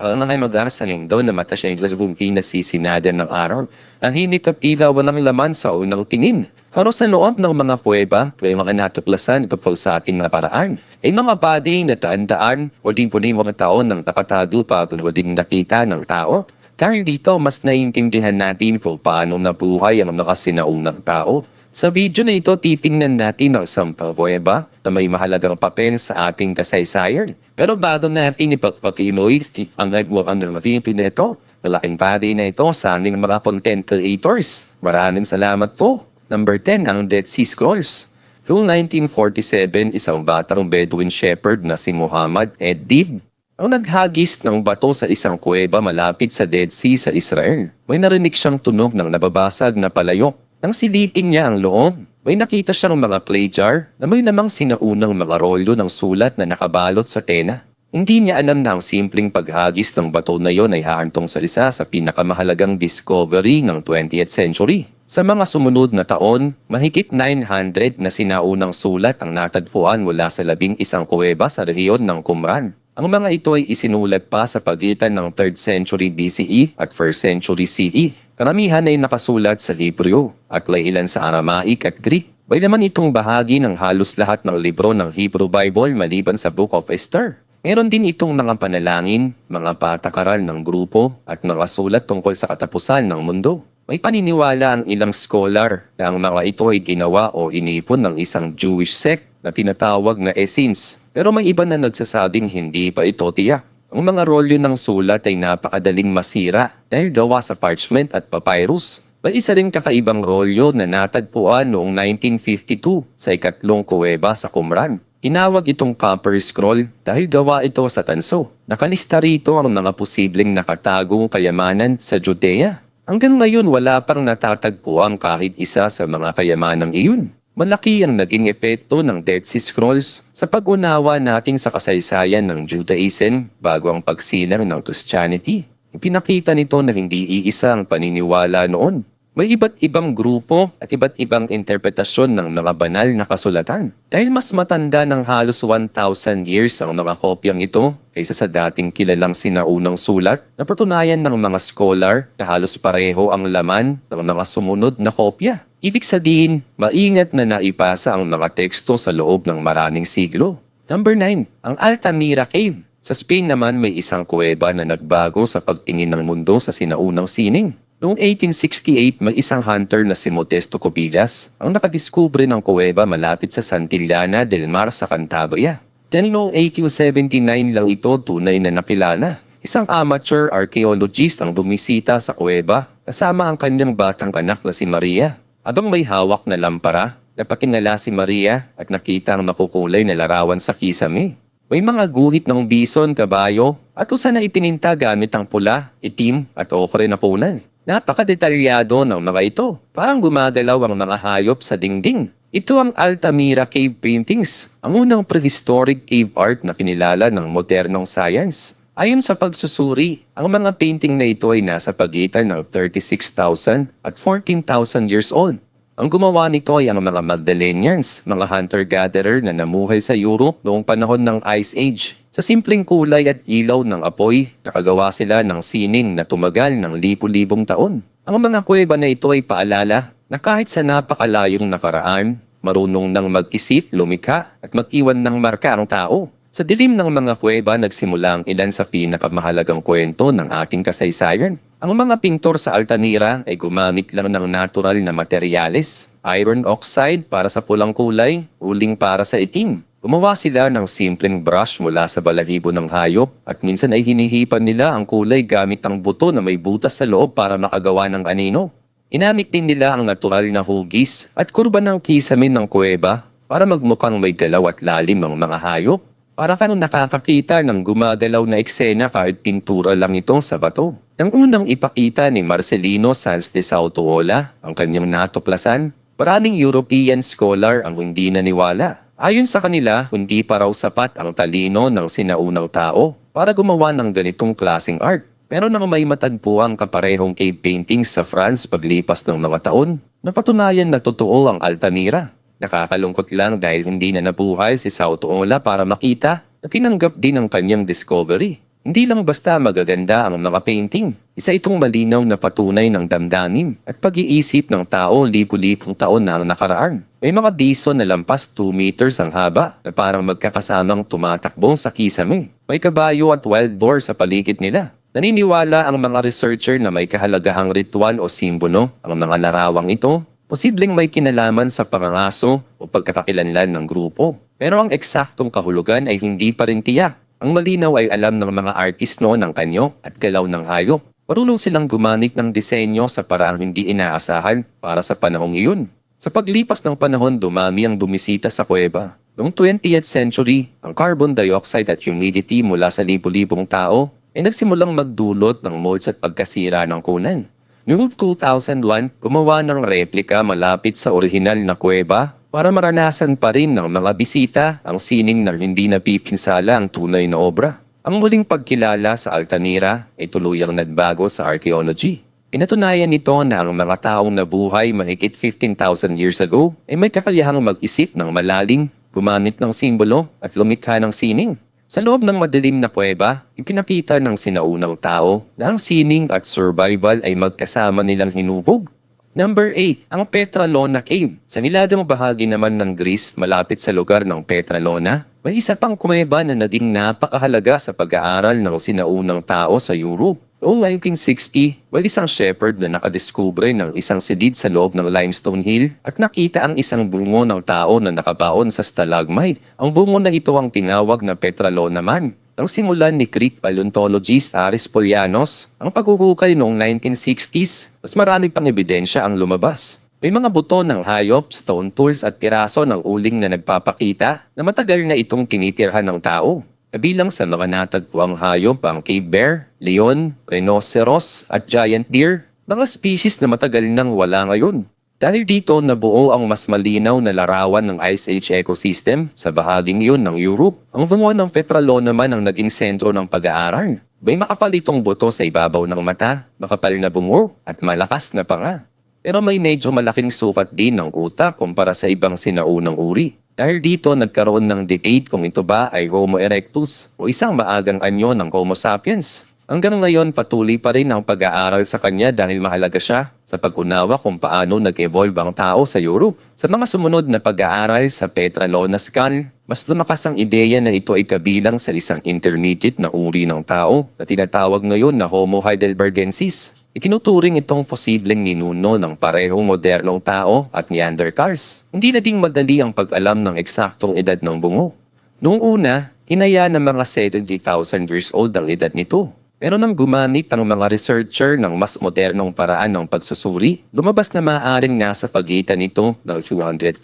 Ang mga mag-arasaling daw na mata siya yung na sisinada ng araw. Ang hinit at ilaw walang laman sa unang tingin. Pero sa loob ng mga kuweba, may mga natuklasan ito po sa ating mga paraan. Ay mga body na daan-daan o din po mga taon ng tapatado pa o din nakita ng tao. Dahil dito, mas naiintindihan natin kung paano nabuhay ang nakasinaunang tao. Sa video na ito, titingnan natin ang isang kuweba na may mahalagang papel sa ating kasaysayan. Pero bago natin ipagpakiloy ang nagmukhang ng video na ito, malaking bagay na ito sa aming mga content creators. Maraming salamat po. Number 10, ang Dead Sea Scrolls. Noong 1947, isang batang Bedouin shepherd na si Muhammad Edib ang naghagis ng bato sa isang kuweba malapit sa Dead Sea sa Israel. May narinig siyang tunog ng nababasag na palayok. Nang silipin niya ang loob, may nakita siyang mga clay jar na may namang sinaunang mga rolyo ng sulat na nakabalot sa tela. Hindi niya alam na ang simpleng paghagis ng bato na yon ay hahantong sa isa sa pinakamahalagang discovery ng 20th century. Sa mga sumunod na taon, mahigit 900 na sinaunang sulat ang natagpuan mula sa 11 kuweba sa rehiyon ng Qumran. Ang mga ito ay isinulat pa sa pagitan ng 3rd century BCE at 1st century CE. Karamihan ay nakasulat sa Hebreo at ilan sa Aramaic at Greek. May naman itong bahagi ng halos lahat ng libro ng Hebrew Bible maliban sa Book of Esther. Meron din itong mga panalangin, mga patakaran ng grupo at mga sulat tungkol sa katapusan ng mundo. May paniniwala ang ilang scholar na ang mga ito ay ginawa o inipon ng isang Jewish sect na tinatawag na Essenes. Pero may iba na nagsasabing hindi pa ito tiyak. Ang mga rolyo ng sulat ay napakadaling masira dahil gawa sa parchment at papyrus. May isa ring kakaibang rolyo na natagpuan noong 1952 sa ikatlong kuweba sa Qumran. Inawag itong copper scroll dahil gawa ito sa tanso. Nakalista rito ang mga posibleng nakatagong kayamanan sa Judea. Hanggang ngayon wala pang natatagpuan kahit isa sa mga kayamanang iyon. Malaki ang naging epekto ng Dead Sea Scrolls sa pag-unawa natin sa kasaysayan ng Judaism bago ang pagsilang ng Christianity. Ipinakita nito na hindi iisa ang paniniwala noon. May iba't ibang grupo at iba't ibang interpretasyon ng mga banal na kasulatan. Dahil mas matanda ng halos 1,000 years ang mga kopyang ito kaysa sa dating kilalang sinaunang sulat na patunayan ng mga scholar na halos pareho ang laman ng mga sumunod na kopya. Ibig sabihin, maingat na naipasa ang mga teksto sa loob ng maraming siglo. Number 9, ang Altamira Cave. Sa Spain naman may isang kuweba na nagbago sa pagtingin ng mundo sa sinaunang sining. Noong 1868, may isang hunter na si Modesto Cubillas ang nakadiskubre ng kuweba malapit sa Santillana del Mar sa Cantabria. Then noong 1879 lang ito tunay na nakilala. Isang amateur archaeologist ang bumisita sa kuweba kasama ang kanyang batang anak na si Maria. Habang may hawak na lampara, napakinala si Maria at nakita ang nakukulay na larawan sa kisame. May mga guhit ng bison, kabayo at usa na ipininta gamit ang pula, itim at okre na punan. Napakadetalyado ng mga ito. Parang gumagalaw ang mga hayop sa dingding. Ito ang Altamira Cave Paintings, ang unang prehistoric cave art na pinilala ng modernong science. Ayon sa pagsusuri, ang mga painting na ito ay nasa pagitan ng 36,000 at 14,000 years old. Ang gumawa nito ay ang mga Magdalenians, mga hunter-gatherer na namuhay sa Europe noong panahon ng Ice Age. Sa simpleng kulay at ilaw ng apoy, nakagawa sila ng sining na tumagal ng libu-libong taon. Ang mga kuweba na ito ay paalala na kahit sa napakalayong nakaraan, marunong nang mag-isip, lumikha at mag-iwan ng marka ang tao. Sa dilim ng mga kuweba nagsimula ang ilan sa pinakamahalagang kwento ng ating kasaysayan. Ang mga pintor sa Altamira ay gumamit lang ng natural na materyales, iron oxide para sa pulang kulay, uling para sa itim. Gumawa sila ng simpleng brush mula sa balahibo ng hayop at minsan ay hinihipan nila ang kulay gamit ang buto na may butas sa loob para makagawa ng anino. Inamit din nila ang natural na hugis at kurba ng kisame ng kuweba para magmukhang may galaw at lalim ang mga hayop. Para kang nakakakita ng gumagalaw na eksena kahit pintura lang ito sa bato. Nang unang ipakita ni Marcelino Sanz de Sautuola ang kanyang natuklasan, maraming European scholar ang hindi naniwala. Ayon sa kanila, hindi pa raw sapat ang talino ng sinaunang tao para gumawa ng ganitong klaseng art. Pero nang may matagpuang kaparehong cave paintings sa France paglipas ng mga taon, napatunayan na totoo ang Altamira. Nakakalungkot lang dahil hindi na nabuhay si Sautuola para makita na tinanggap din ang kanyang discovery. Hindi lang basta magaganda ang mga painting. Isa itong malinaw na patunay ng damdamin at pag-iisip ng tao libu-libong taon na ang nakaraan. May mga diso na lampas 2 meters ang haba na parang magkakasamang tumatakbo sa kisame. May kabayo at wild boar sa paligid nila. Naniniwala ang mga researcher na may kahalagahang ritual o simbolo ang mga larawang ito. Posibleng may kinalaman sa pangangaso o pagkakakilanlan ng grupo. Pero ang eksaktong kahulugan ay hindi pa rin tiyak. Ang malinaw ay alam ng mga artist noon ng kanyo at galaw ng hayop. Marunong silang gumanik ng disenyo sa paraang hindi inaasahan para sa panahong iyon. Sa paglipas ng panahon, dumami ang bumisita sa kuweba. Noong 20th century, ang carbon dioxide at humidity mula sa libu-libong tao ay nagsimulang magdulot ng molds at pagkasira ng kunan. Noong 2001, gumawa ng replika malapit sa orihinal na kuweba para maranasan pa rin ng mga bisita ang sining na hindi napipinsala ang tunay na obra. Ang muling pagkilala sa Altamira ay tuluyang nagbago sa archaeology. Pinatunayan nito na ang mga taong nabuhay mahigit 15,000 years ago ay may kakayahang mag-isip ng malalim, gumamit ng simbolo at lumikha ng sining. Sa loob ng madilim na kuweba, ipinakita ng sinaunang tao na ang sining at survival ay magkasama nilang hinubog. Number 8, ang Petralona Cave. Sa niladang bahagi naman ng Greece malapit sa lugar ng Petralona, may isa pang kuweba na naging napakahalaga sa pag-aaral ng sinaunang tao sa Europe. Noong 1960, may isang shepherd na nakadiskubre ng isang silid sa loob ng limestone hill at nakita ang isang bungo ng tao na nakabaon sa stalagmite. Ang bungo na ito ang tinawag na Petralona Man. Ang simulan ni Greek paleontologist Aris Polianos, ang paghuhukay noong 1960s, mas marami pang ebidensya ang lumabas. May mga buto ng hayop, stone tools at piraso ng uling na nagpapakita na matagal na itong tinitirhan ng tao. Kabilang sa mga natagpuang hayop ang cave bear, leon, rhinoceros at giant deer, mga species na matagal nang wala ngayon. Dahil dito nabuo ang mas malinaw na larawan ng Ice Age ecosystem sa bahaging iyon ng Europe. Ang bungo ng Petralona naman ang naging sentro ng pag-aaral. May makapal itong buto sa ibabaw ng mata, makapal na bungo at malakas na panga. Pero may medyo malaking sukat din ng utak kumpara sa ibang sinaunang uri. Dahil dito nagkaroon ng debate kung ito ba ay Homo erectus o isang maagang anyo ng Homo sapiens. Hanggang ngayon patuloy pa rin ang pag-aaral sa kanya dahil mahalaga siya sa pag-unawa kung paano nag-evolve ang tao sa Europe. Sa mga sumunod na pag-aaral sa Petralona skull, mas lumakas ang ideya na ito ay kabilang sa isang intermediate na uri ng tao na tinatawag ngayon na Homo heidelbergensis. Ikinuturing itong posibleng ninuno ng parehong modernong tao at Neanderthals. Hindi na ding madali ang pag-alam ng eksaktong edad ng bungo. Noong una, hinaya ng mga 70,000 years old ang edad nito. Pero nang gumanit ang mga researcher ng mas modernong paraan ng pagsusuri, lumabas na maaaring nasa pagitan nito ng 200,000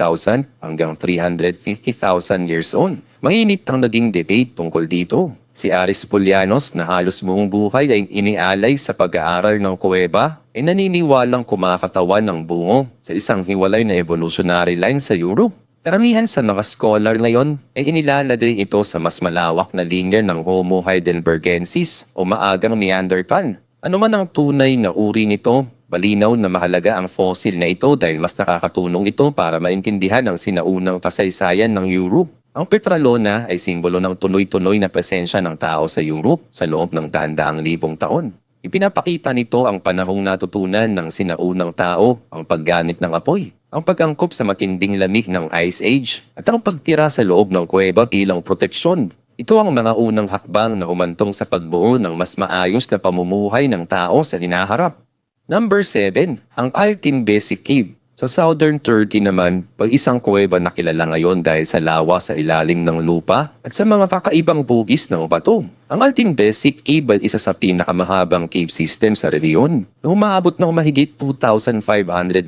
hanggang 350,000 years old. Mainit ang naging debate tungkol dito. Si Aris Polianos na halos buong buhay ay inialay sa pag-aaral ng kuweba ay naniniwalang kumakatawan ng bungo sa isang hiwalay na evolutionary line sa Europe. Karamihan sa mga scholar ngayon ay inilalagay ito sa mas malawak na linya ng Homo heidelbergensis o maagang Neanderthal. Ano man ang tunay na uri nito, malinaw na mahalaga ang fossil na ito dahil mas nakakatulong ito para maintindihan ang sinaunang kasaysayan ng Europe. Ang Petralona ay simbolo ng tuloy-tuloy na presensya ng tao sa Europe sa loob ng daang libong taon. Ipinapakita nito ang panahong natutunan ng sinaunang tao, ang paggamit ng apoy, ang pag-angkop sa matinding lamig ng Ice Age, at ang pagtira sa loob ng kuweba bilang proteksyon. Ito ang mga unang hakbang na humantong sa pagbuo ng mas maayos na pamumuhay ng tao sa hinaharap. Number 7, ang Altin Basic Cave. Sa Southern Turkey naman, isang kuweba na kilala ngayon dahil sa lawa sa ilalim ng lupa at sa mga kakaibang bugis ng bato. Ang Altin Basic Cave ay isa sa pinakamahabang cave system sa rehiyon na umaabot ng mahigit 2,500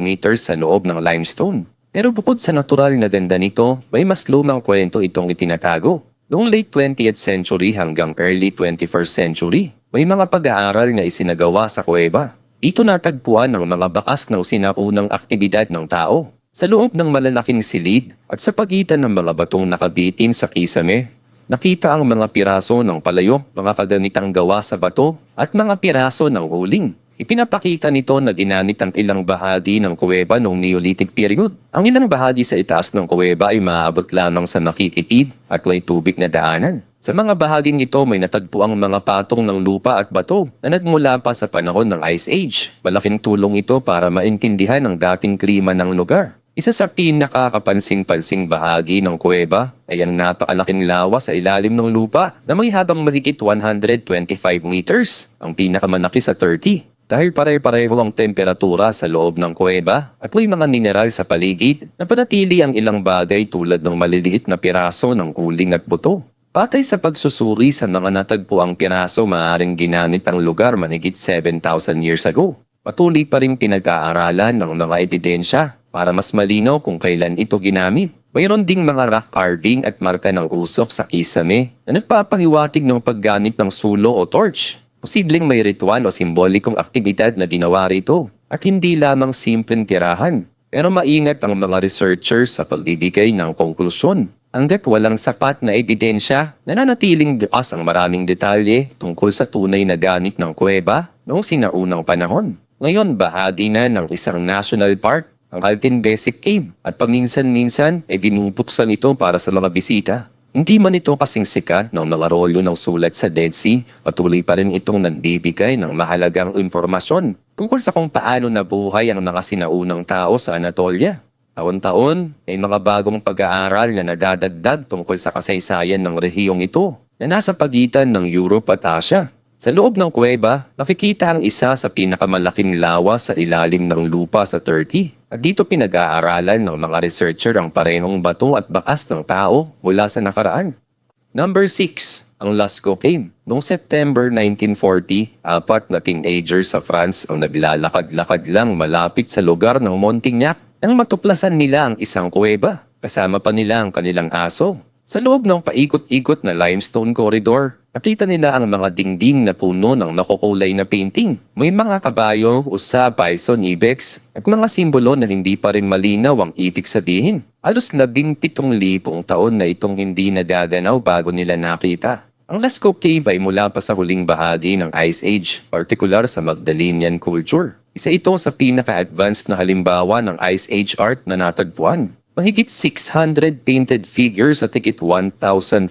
meters sa loob ng limestone. Pero bukod sa natural na ganda nito, may mas lumang kwento itong itinatago. Noong late 20th century hanggang early 21st century, may mga pag-aaral na isinagawa sa kuweba. Ito natagpuan ng mga bakas ng sinaunang aktibidad ng tao sa loob ng malalaking silid at sa pagitan ng mga batong nakabitin sa kisame. Nakita ang mga piraso ng palayok, mga kaganitang gawa sa bato at mga piraso ng huling. Ipinapakita nito na ginamit ang ilang bahagi ng kuweba noong Neolithic period. Ang ilang bahagi sa itaas ng kuweba ay maaabot lamang sa nakikitid at may tubig na daanan. Sa mga bahaging ito may natagpuang mga patong ng lupa at bato na nagmula pa sa panahon ng Ice Age. Malaking tulong ito para maintindihan ang dating klima ng lugar. Isa sa pinakakapansin-pansing bahagi ng kuweba ay ang napakalaking lawa sa ilalim ng lupa na may habang mahigit 125 meters, ang pinakamalaki sa 30. Dahil pare-pareho ang temperatura sa loob ng kuweba at may mga mineral sa paligid, napanatili ang ilang bagay tulad ng maliliit na piraso ng kuling at buto. Patay sa pagsusuri sa mga natagpuang piraso, maaaring ginamit ang lugar manigit 7,000 years ago. Patuloy pa rin pinag-aaralan ng mga ebidensya para mas malinaw kung kailan ito ginamit. Mayroon ding mga rock carving at marka ng usok sa kisame na nagpapahiwatig ng paggamit ng sulo o torch. Posibleng may ritual o simbolikong aktibidad na ginawa rito at hindi lamang simpleng tirahan. Pero maingat ang mga researchers sa pagbibigay ng konklusyon. Hanggat walang sapat na ebidensya, nananatiling bukas ang maraming detalye tungkol sa tunay na gamit ng kuweba noong sinaunang panahon. Ngayon, bahagi na ng isang national park, ang Altin Basic Cave, at paminsan-minsan ay binubuksan ito para sa mga bisita. Hindi man ito kasing sikat ng mga rolyo ng sulat sa Dead Sea, patuloy pa rin itong nandibigay ng mahalagang impormasyon tungkol sa kung paano nabuhay ang mga sinaunang tao sa Anatolia. Taon-taon ay mga bagong pag-aaral na nadadagdag tungkol sa kasaysayan ng rehiyong ito na nasa pagitan ng Europe at Asia. Sa loob ng kuweba, nakikita ang isa sa pinakamalaking lawa sa ilalim ng lupa sa Turkey. At dito pinag-aaralan ng mga researcher ang parehong bato at bakas ng tao mula sa nakaraan. Number 6. Ang Lascaux Cave. Noong September 1940, 4 na teenagers sa France ang naglalakad-lakad lang malapit sa lugar ng Montignac nang matuklasan nila ang isang kuweba. Kasama pa nila ang kanilang aso. Sa loob ng paikot-ikot na limestone corridor, nakita nila ang mga dingding na puno ng nakukulay na painting. May mga kabayo, usa, bison, ibex, at mga simbolo na hindi pa rin malinaw ang ibig sabihin. Halos 17,000 taon na itong hindi nadadanaw bago nila nakita. Ang Lascaux Cave ay mula pa sa huling bahagi ng Ice Age, partikular sa Magdalenian culture. Isa ito sa pinaka-advanced na halimbawa ng Ice Age art na natagpuan. Mahigit 600 painted figures at higit 1,500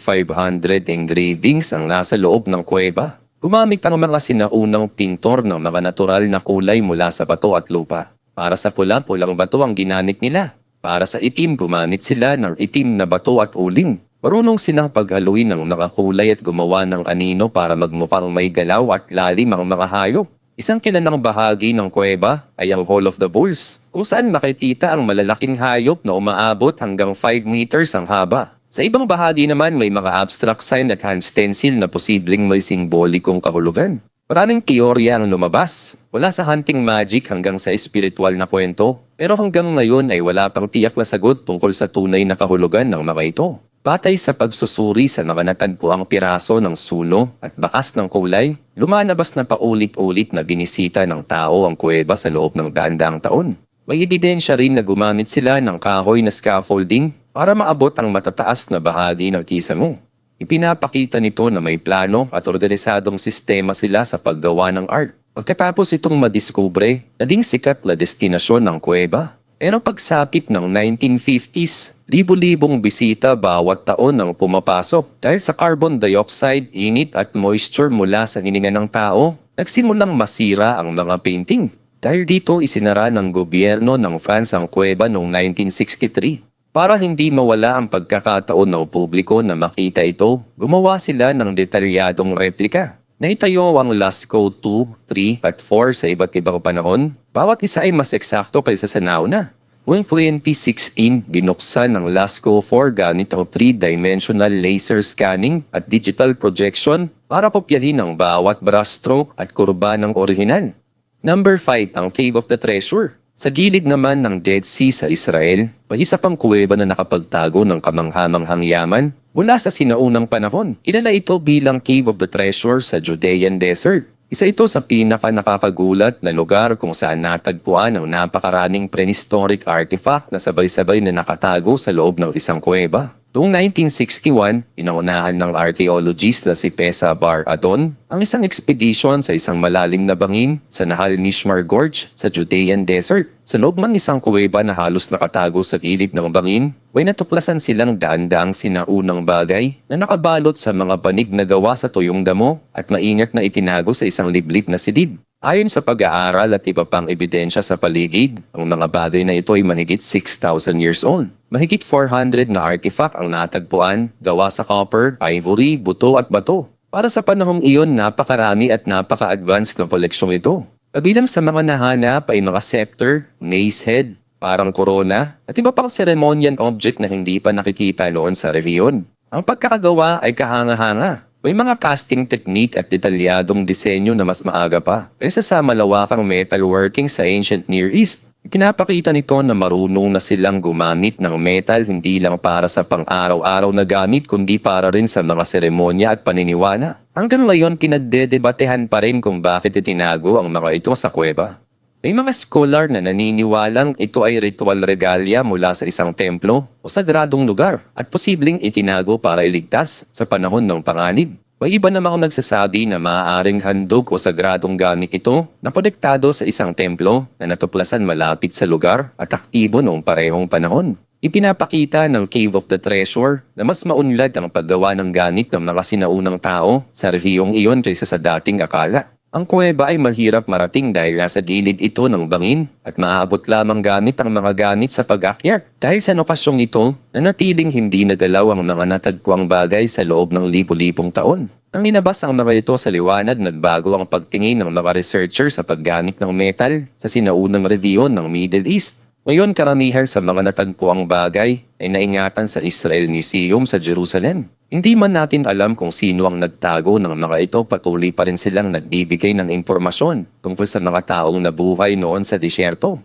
engravings ang nasa loob ng kuweba. Gumamit ang mga sinaunang pintor ng mga natural na kulay mula sa bato at lupa. Para sa pula-pulang bato ang ginamit nila. Para sa itim, gumamit sila ng itim na bato at uling. Marunong silang paghaluin ng nakakulay at gumawa ng anino para magmukhang may galaw at lalim ang mga hayop. Isang kilalang bahagi ng kuweba ay ang Hall of the Bulls, kung saan makikita ang malalaking hayop na umaabot hanggang 5 meters ang haba. Sa ibang bahagi naman may mga abstract sign at hand stencil na posibleng may simbolikong kahulugan. Maraming teorya ang lumabas, wala sa hunting magic hanggang sa espiritual na kwento, pero hanggang ngayon ay wala pang tiyak na sagot tungkol sa tunay na kahulugan ng mga ito. Patay sa pagsusuri sa mga natagpuang piraso ng suno at bakas ng kulay, lumalabas na paulit-ulit na binisita ng tao ang kuweba sa loob ng daang taon. May ebidensya rin na gumamit sila ng kahoy na scaffolding para maabot ang matataas na bahagi ng kisame. Ipinapakita nito na may plano at organisadong sistema sila sa paggawa ng art. Pagkatapos itong madiskubre, naging sikat na destinasyon ng kuweba. Pero pagsapit ng 1950s, libo-libong bisita bawat taon ang pumapasok dahil sa carbon dioxide, init at moisture mula sa hininga ng tao, nagsimulang masira ang mga painting. Dahil dito isinara ng gobyerno ng France ang kuweba noong 1963. Para hindi mawala ang pagkakataon ng publiko na makita ito, gumawa sila ng detalyadong replika. Naitayo ang Lascaux 2, 3 at 4 sa iba't ibang panahon. Bawat isa ay mas eksakto kaysa sa nauna. Noong 2016, binuksan ang Lascaux 4 gamit ang 3-dimensional laser scanning at digital projection para kopyahin ang bawat brushstroke at kurba ng orihinal. Number 5, ang Cave of the Treasure. Sa gilid naman ng Dead Sea sa Israel, may isa pang kuweba na nakapagtago ng kamanghamanghang yaman mula sa sinaunang panahon. Kilala ito bilang Cave of the Treasure sa Judean Desert. Isa ito sa pinaka-nakakagulat na lugar kung saan natagpuan ang napakaraming prehistoric artifact na sabay-sabay na nakatago sa loob ng isang kuweba. Noong 1961, pinangunahan ng archaeologist na si Pesa Bar Adon ang isang expedition sa isang malalim na bangin sa Nahal Nishmar Gorge sa Judean Desert. Sa loob ng isang kuweba na halos nakatago sa gilid ng bangin, may natuklasan silang daan-daang sinaunang bagay na nakabalot sa mga banig na gawa sa tuyong damo at maingat na itinago sa isang liblib na silid. Ayon sa pag-aaral at iba pang ebidensya sa paligid, ang mga bagay na ito ay mahigit 6,000 years old. Mahigit 400 na artifact ang natagpuan, gawa sa copper, ivory, buto at bato. Para sa panahong iyon, napakarami at napaka-advanced na koleksyon ito. Kabilang sa mga nahanap ay mga scepter, mace head, parang korona, at iba pang ceremonial object na hindi pa nakikita noon sa rehiyon. Ang pagkakagawa ay kahanga-hanga. May mga casting technique at detalyadong disenyo na mas maaga pa kaysa sa malawakang metalworking sa ancient Near East. Pinapakita nito na marunong na silang gumamit ng metal hindi lang para sa pang-araw-araw na gamit kundi para rin sa mga seremonya at paniniwala. Hanggang ngayon pinagdedebatehan pa rin kung bakit itinago ang mga ito sa kuweba. May mga scholar na naniniwalang ito ay ritual regalia mula sa isang templo o sagradong lugar at posibleng itinago para iligtas sa panahon ng panganib. May iba namang nagsasabi na maaaring handog o sagradong gamit ito na konektado sa isang templo na natuklasan malapit sa lugar at aktibo noong parehong panahon. Ipinapakita ng Cave of the Treasure na mas maunlad ang paggawa ng gamit ng mga sinaunang tao sa rehiyong iyon kaysa sa dating akala. Ang kuweba ay mahirap marating dahil nasa gilid ito ng bangin at maaabot lamang gamit ang mga gamit sa pag-akyat. Dahil sa nokasyong ito, nanatiling hindi nagalaw ang mga natagpuang bagay sa loob ng libu-libong taon. Ang inabas ang mga ito sa liwanag, nagbago ang pagtingin ng mga researcher sa paggamit ng metal sa sinaunang rehiyon ng Middle East. Ngayon karamihan sa mga natagpuang bagay ay naingatan sa Israel Museum sa Jerusalem. Hindi man natin alam kung sino ang nagtago ng mga ito, patuloy pa rin silang nagbibigay ng impormasyon tungkol sa mga taong nabuhay noon sa disyerto.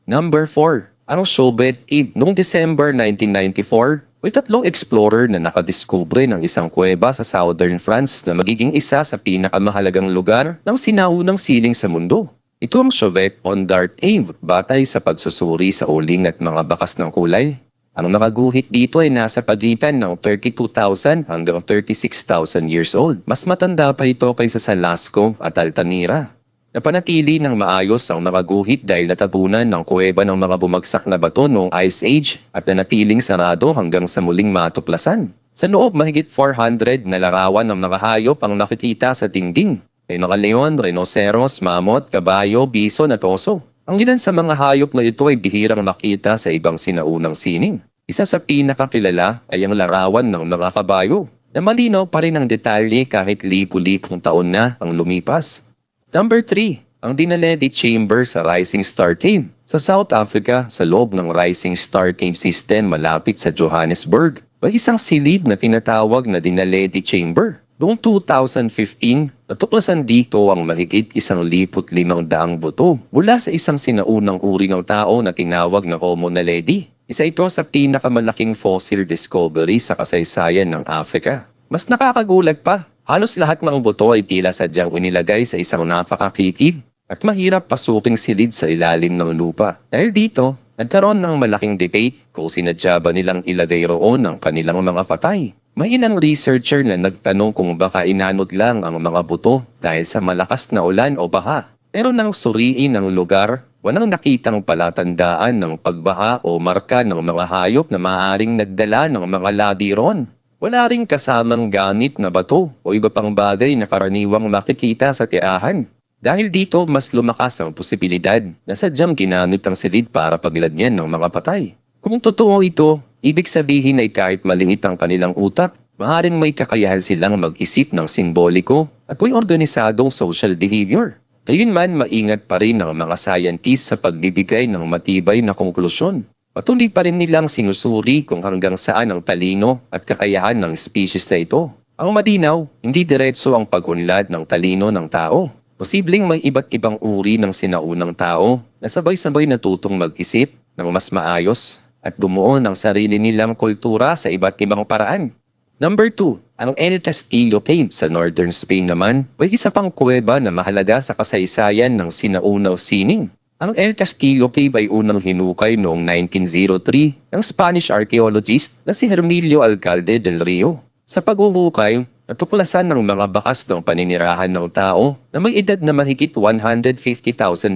Number 4. Ang Chauvet Cave. Noong December 1994, may tatlong explorer na nakadiskubre ng isang kuweba sa southern France na magiging isa sa pinakamahalagang lugar ng sinaunang sining sa mundo. Ito ang Chauvet on Dart Cave, batay sa pagsusuri sa uling at mga bakas ng kulay. Ang nakaguhit dito ay nasa pagitan ng 32,000 hanggang 36,000 years old. Mas matanda pa ito kaysa sa Lascaux at Altamira. Napanatili ng maayos ang nakaguhit dahil natabunan ng kuweba ng mga bumagsak na bato noong Ice Age at nanatiling sarado hanggang sa muling matuklasan. Sa loob, mahigit 400 na larawan ng mga hayop ang nakikita sa dingding. May mga leon, rhinoceros, mammoth, kabayo, bison at oso. Ang ilan sa mga hayop na ito ay bihirang makita sa ibang sinaunang sining. Isa sa pinakakilala ay ang larawan ng mga kabayo na malinaw pa rin ang detalye kahit libu-libong taon na ang lumipas. Number 3. Ang Dinaledi Chamber sa Rising Star Cave. Sa South Africa, sa loob ng Rising Star Cave System malapit sa Johannesburg, may isang silid na tinatawag na Dinaledi Chamber. Noong 2015, natuklasan dito ang mahigit 1,500 buto mula sa isang sinaunang uri ng tao na tinawag na Homo naledi. Isa ito sa pinakamalaking fossil discovery sa kasaysayan ng Africa. Mas nakakagulat pa, halos lahat ng buto ay tila sadyang inilagay sa isang napakakikib at mahirap pasuking silid sa ilalim ng lupa. Dahil dito, nagkaroon ng malaking debate kung sinadya ba nilang ilagay roon ang kanilang mga patay. May ilang researcher na nagtanong kung baka inanod lang ang mga buto dahil sa malakas na ulan o baha. Pero nang suriin ang lugar, walang nakitang palatandaan ng pagbaha o marka ng mga hayop na maaaring nagdala ng mga labi ron. Wala ring kasamang gamit na bato o iba pang bagay na karaniwang makikita sa tiyahan. Dahil dito, mas lumakas ang posibilidad na sadyang ginamit ang silid para pagladyan ng mga patay. Kung totoo ito, ibig sabihin ay kahit maliit ang kanilang utak, maaaring may kakayahan silang mag-isip ng simboliko at may organisadong social behavior. Gayunman, maingat pa rin ang mga scientists sa pagbibigay ng matibay na konklusyon. Patuloy pa rin nilang sinusuri kung hanggang saan ang talino at kakayahan ng species na ito. Ang malinaw, hindi diretso ang pag-unlad ng talino ng tao. Posibleng may iba't ibang uri ng sinaunang tao na sabay-sabay natutong mag-isip ng mas maayos at bumuo ng sarili nilang kultura sa iba't ibang paraan. Number 2, ang El Castillo Cave sa Northern Spain naman ay isa pang kuweba na mahalaga sa kasaysayan ng sinaunaw sining. Ang El Castillo Cave ay unang hinukay noong 1903 ng Spanish archaeologist na si Hermilio Alcalde del Rio. Sa paghuhukay, natuklasan ng mga bakas ng paninirahan ng tao na may edad na mahigit 150,000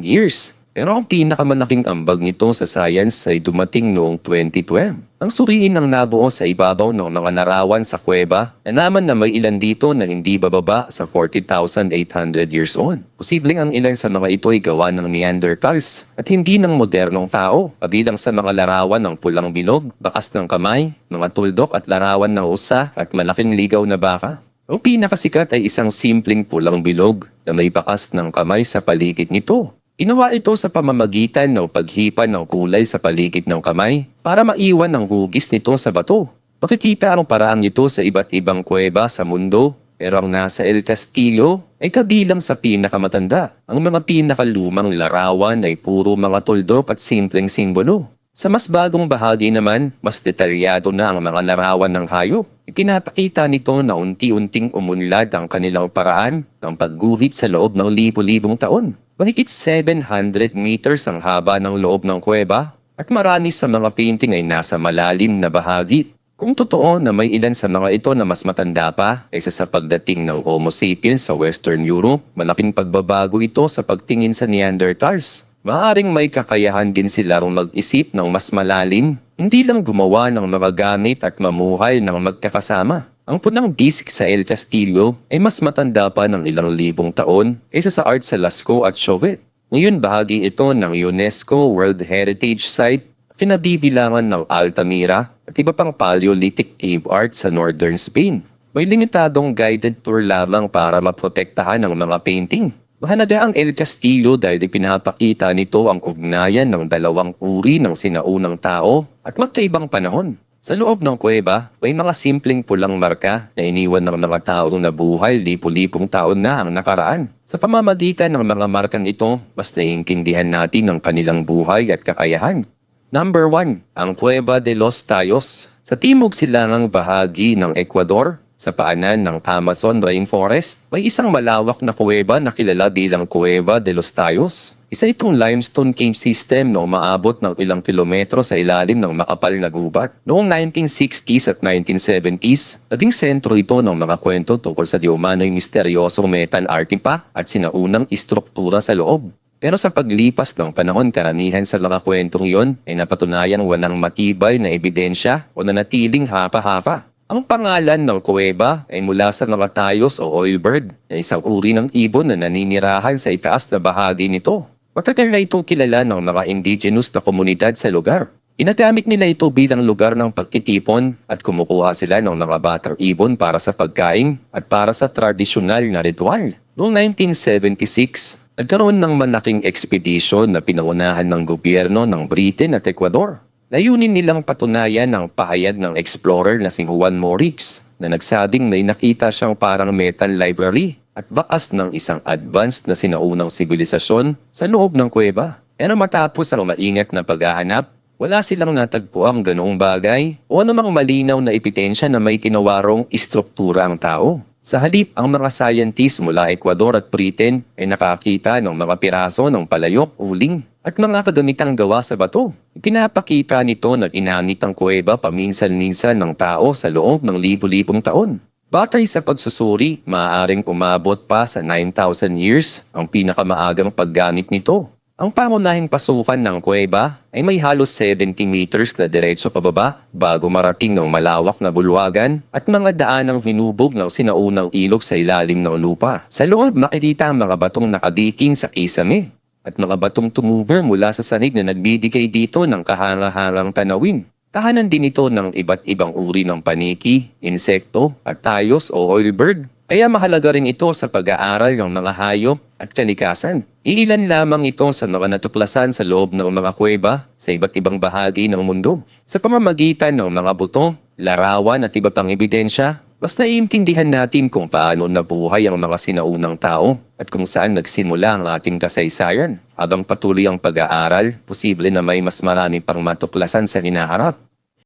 years. Pero ang pinakamalaking ambag nito sa science ay dumating noong 2012. Ang suriin ang nabuo sa ibabaw ng mga larawan sa kuweba, nalaman na may ilan dito na hindi bababa sa 40,800 years old. Posibleng ang ilan sa mga ito ay gawa ng Neanderthals at hindi ng modernong tao, kabilang sa mga larawan ng pulang bilog, bakas ng kamay, mga tuldok at larawan ng usa at malaking ligaw na baka. Ang pinakasikat ay isang simpleng pulang bilog na may bakas ng kamay sa paligid nito. Ginawa ito sa pamamagitan ng paghipa ng kulay sa paligid ng kamay para maiwan ang hugis nito sa bato. Makikita ang paraan nito sa iba't ibang kuweba sa mundo, pero ang nasa El Castillo ay kabilang sa pinakamatanda. Ang mga pinakalumang larawan ay puro mga tuldok at simpleng simbolo. Sa mas bagong bahagi naman, mas detalyado na ang mga larawan ng hayop. Ikinapakita nito na unti-unting umunlad ang kanilang paraan ng pagguhit sa loob ng libu-libong taon. Mahigit 700 meters ang haba ng loob ng kuweba at marami sa mga painting ay nasa malalim na bahagi. Kung totoo na may ilan sa mga ito na mas matanda pa kaysa sa pagdating ng Homo sapiens sa Western Europe, malaking pagbabago ito sa pagtingin sa Neanderthals. Maaring may kakayahan din sila rong mag-isip ng mas malalim, hindi lang gumawa ng mga gamit at mamuhay ng magkakasama. Ang punang disk sa El Castillo ay mas matanda pa ng ilang libong taon kaysa sa art sa Lascaux at Chauvet. Ngayon bahagi ito ng UNESCO World Heritage Site, kinabibilangan ng Altamira at iba pang Paleolithic cave art sa northern Spain. May limitadong guided tour lamang para maprotektahan ang mga painting. Mahalaga ang El Castillo dahil pinapakita nito ang ugnayan ng dalawang uri ng sinaunang tao at magkaibang panahon. Sa loob ng kuweba, may mga simpleng pulang marka na iniwan ng mga taong nabuhay lipu-lipong taon na ang nakaraan. Sa pamamagitan ng mga markang ito, mas naiintindihan natin ang kanilang buhay at kakayahan. Number 1. Ang Cueva de los Tayos. Sa timog silangang bahagi ng Ecuador, sa paanan ng Amazon Rainforest, may isang malawak na kuweba na kilala bilang Cueva de los Tayos. Isa itong limestone cave system na umaabot ng ilang kilometro sa ilalim ng makapal na gubat. Noong 1960s at 1970s, naging sentro ito ng mga kwento tungkol sa diumano'y misteryosong metal artifact at sinaunang istruktura sa loob. Pero sa paglipas ng panahon, karamihan sa mga kwentong iyon ay napatunayan walang matibay na ebidensya o nanatiling hapa-hapa. Ang pangalan ng kuweba ay mula sa mga tayos o oilbird na isang uri ng ibon na naninirahan sa itaas na bahagi nito. Matagal na itong kilala ng mga indigenous na komunidad sa lugar. Inagamit nila ito bilang lugar ng pagkitipon at kumukuha sila ng mga batang ibon para sa pagkain at para sa tradisyonal na ritual. Noong 1976, nagkaroon ng malaking ekspedisyon na pinaunahan ng gobyerno ng Britain at Ecuador. Layunin nilang patunayan ang pahayag ng explorer na si Juan Morix na nagsabing may nakita siyang parang metal library at bakas ng isang advanced na sinaunang sibilisasyon sa loob ng kuweba. Pero matapos ang maingat na paghahanap, wala silang natagpuang ganoong bagay o anumang malinaw na ebidensya na may kinawarong istruktura ang tao. Sa halip, ang mga scientists mula Ecuador at Britain ay nakakita ng mga piraso ng palayok, uling at mga kagamitang gawa sa bato. Pinapakita nito na inanit ang kuweba paminsan-minsan ng tao sa loob ng libu-libong taon. Batay sa pagsusuri, maaaring umabot pa sa 9,000 years ang pinakamaagang paggamit nito. Ang pangunahing pasukan ng kuweba ay may halos 70 meters na diretso pababa bago marating ng malawak na bulwagan at mga daanang hinubog ng sinaunang ilog sa ilalim ng lupa. Sa loob makikita ang mga batong nakadiking sa kisame at mga batong tumuber mula sa sanig na nagbibigay dito ng kahanga-hangang tanawin. Tahanan din ito ng iba't ibang uri ng paniki, insekto at tayos o oilbird. Kaya mahalaga rin ito sa pag-aaral ng mga hayop at kalikasan. Iilan lamang ito sa mga natuklasan sa loob ng mga kuweba sa iba't ibang bahagi ng mundo. Sa pamamagitan ng mga buto, larawan at iba pang ebidensya, mas naiintindihan natin kung paano nabuhay ang mga sinaunang tao at kung saan nagsimula ang ating kasaysayan. Habang patuloy ang pag-aaral, posible na may mas marami pang matuklasan sa hinaharap.